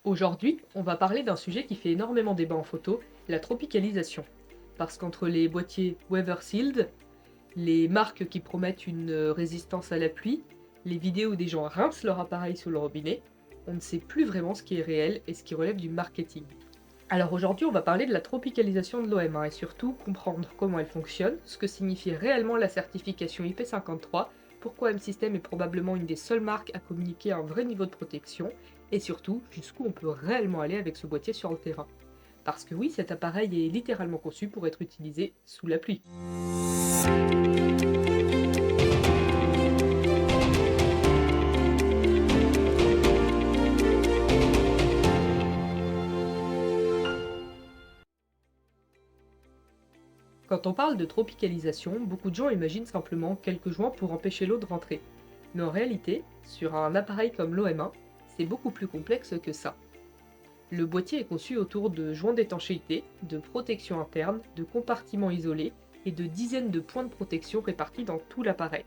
Aujourd'hui, on va parler d'un sujet qui fait énormément débat en photo, la tropicalisation. Parce qu'entre les boîtiers Weather Sealed, les marques qui promettent une résistance à la pluie, les vidéos où des gens rincent leur appareil sous le robinet, on ne sait plus vraiment ce qui est réel et ce qui relève du marketing. Alors aujourd'hui, on va parler de la tropicalisation de l'OM1 et surtout comprendre comment elle fonctionne, ce que signifie réellement la certification IP53, pourquoi M-System est probablement une des seules marques à communiquer un vrai niveau de protection, et surtout jusqu'où on peut réellement aller avec ce boîtier sur le terrain. Parce que oui, cet appareil est littéralement conçu pour être utilisé sous la pluie. Quand on parle de tropicalisation, beaucoup de gens imaginent simplement quelques joints pour empêcher l'eau de rentrer. Mais en réalité, sur un appareil comme l'OM1, c'est beaucoup plus complexe que ça. Le boîtier est conçu autour de joints d'étanchéité, de protection interne, de compartiments isolés et de dizaines de points de protection répartis dans tout l'appareil.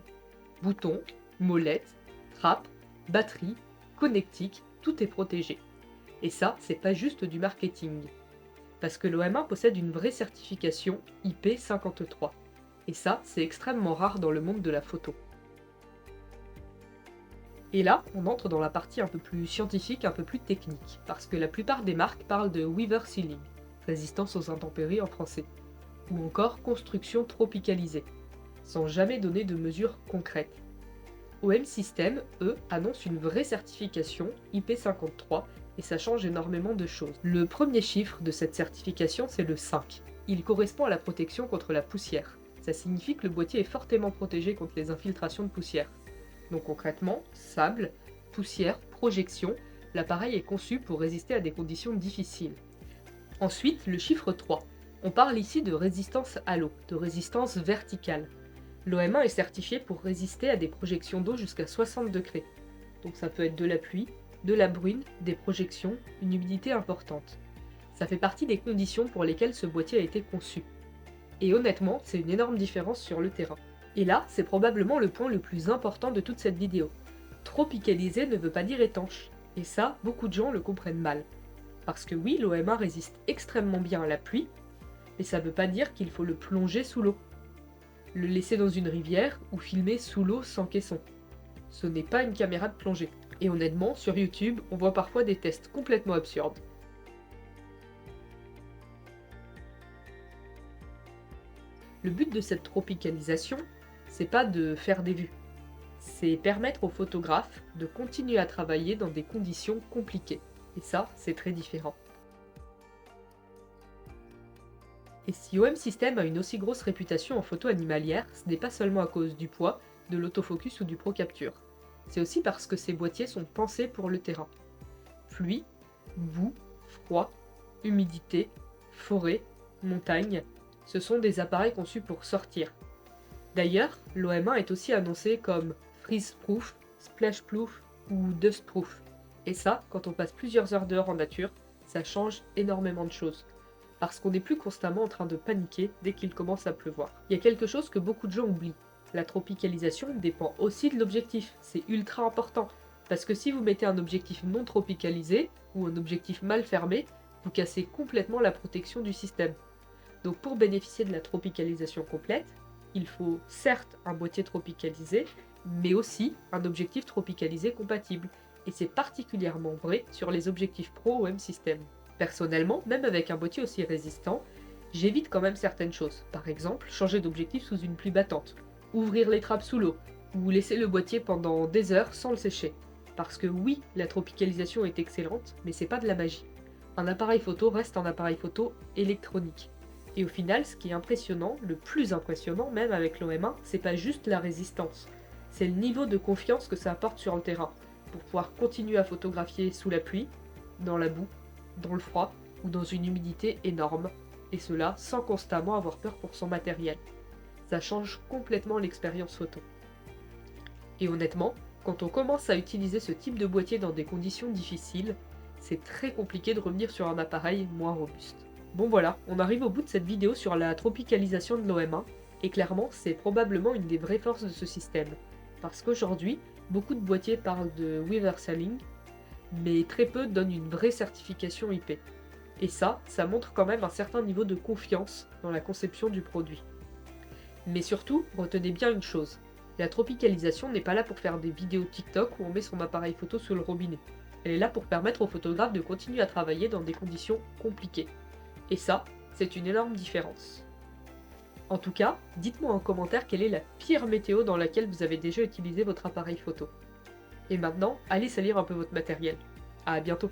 Boutons, molettes, trappes, batteries, connectiques, tout est protégé. Et ça, c'est pas juste du marketing. Parce que l'OM1 possède une vraie certification IP53. Et ça, c'est extrêmement rare dans le monde de la photo. Et là, on entre dans la partie un peu plus scientifique, un peu plus technique, parce que la plupart des marques parlent de weather sealing, résistance aux intempéries en français, ou encore construction tropicalisée, sans jamais donner de mesures concrètes. OM System, eux, annoncent une vraie certification IP53, et ça change énormément de choses. Le premier chiffre de cette certification, c'est le 5. Il correspond à la protection contre la poussière. Ça signifie que le boîtier est fortement protégé contre les infiltrations de poussière. Donc concrètement, sable, poussière, projection, l'appareil est conçu pour résister à des conditions difficiles. Ensuite, le chiffre 3. On parle ici de résistance à l'eau, de résistance verticale. L'OM1 est certifié pour résister à des projections d'eau jusqu'à 60 degrés. Donc ça peut être de la pluie, de la bruine, des projections, une humidité importante. Ça fait partie des conditions pour lesquelles ce boîtier a été conçu. Et honnêtement, c'est une énorme différence sur le terrain. Et là, c'est probablement le point le plus important de toute cette vidéo. Tropicaliser ne veut pas dire étanche. Et ça, beaucoup de gens le comprennent mal. Parce que oui, l'OM1 résiste extrêmement bien à la pluie, mais ça veut pas dire qu'il faut le plonger sous l'eau. Le laisser dans une rivière ou filmer sous l'eau sans caisson. Ce n'est pas une caméra de plongée. Et honnêtement, sur YouTube, on voit parfois des tests complètement absurdes. Le but de cette tropicalisation, c'est pas de faire des vues. C'est permettre aux photographes de continuer à travailler dans des conditions compliquées. Et ça, c'est très différent. Et si OM System a une aussi grosse réputation en photo animalière, ce n'est pas seulement à cause du poids, de l'autofocus ou du Pro Capture. C'est aussi parce que ces boîtiers sont pensés pour le terrain. Pluie, boue, froid, humidité, forêt, montagne, ce sont des appareils conçus pour sortir. D'ailleurs, l'OM1 est aussi annoncé comme freeze-proof, splash-proof ou dust-proof. Et ça, quand on passe plusieurs heures dehors en nature, ça change énormément de choses. Parce qu'on n'est plus constamment en train de paniquer dès qu'il commence à pleuvoir. Il y a quelque chose que beaucoup de gens oublient. La tropicalisation dépend aussi de l'objectif, c'est ultra important. Parce que si vous mettez un objectif non tropicalisé, ou un objectif mal fermé, vous cassez complètement la protection du système. Donc pour bénéficier de la tropicalisation complète, il faut certes un boîtier tropicalisé, mais aussi un objectif tropicalisé compatible. Et c'est particulièrement vrai sur les objectifs pro ou M-System. Personnellement, même avec un boîtier aussi résistant, j'évite quand même certaines choses. Par exemple, changer d'objectif sous une pluie battante, ouvrir les trappes sous l'eau, ou laisser le boîtier pendant des heures sans le sécher. Parce que oui, la tropicalisation est excellente, mais c'est pas de la magie. Un appareil photo reste un appareil photo électronique. Et au final, ce qui est impressionnant, le plus impressionnant même avec l'OM1, c'est pas juste la résistance, c'est le niveau de confiance que ça apporte sur le terrain, pour pouvoir continuer à photographier sous la pluie, dans la boue, dans le froid ou dans une humidité énorme, et cela sans constamment avoir peur pour son matériel. Ça change complètement l'expérience photo. Et honnêtement, quand on commence à utiliser ce type de boîtier dans des conditions difficiles, c'est très compliqué de revenir sur un appareil moins robuste. Bon voilà, on arrive au bout de cette vidéo sur la tropicalisation de l'OM1, et clairement c'est probablement une des vraies forces de ce système. Parce qu'aujourd'hui, beaucoup de boîtiers parlent de weather sealing, mais très peu donnent une vraie certification IP. Et ça montre quand même un certain niveau de confiance dans la conception du produit. Mais surtout, retenez bien une chose, la tropicalisation n'est pas là pour faire des vidéos TikTok où on met son appareil photo sous le robinet. Elle est là pour permettre aux photographes de continuer à travailler dans des conditions compliquées. Et ça, c'est une énorme différence. En tout cas, dites-moi en commentaire quelle est la pire météo dans laquelle vous avez déjà utilisé votre appareil photo. Et maintenant, allez salir un peu votre matériel. À bientôt!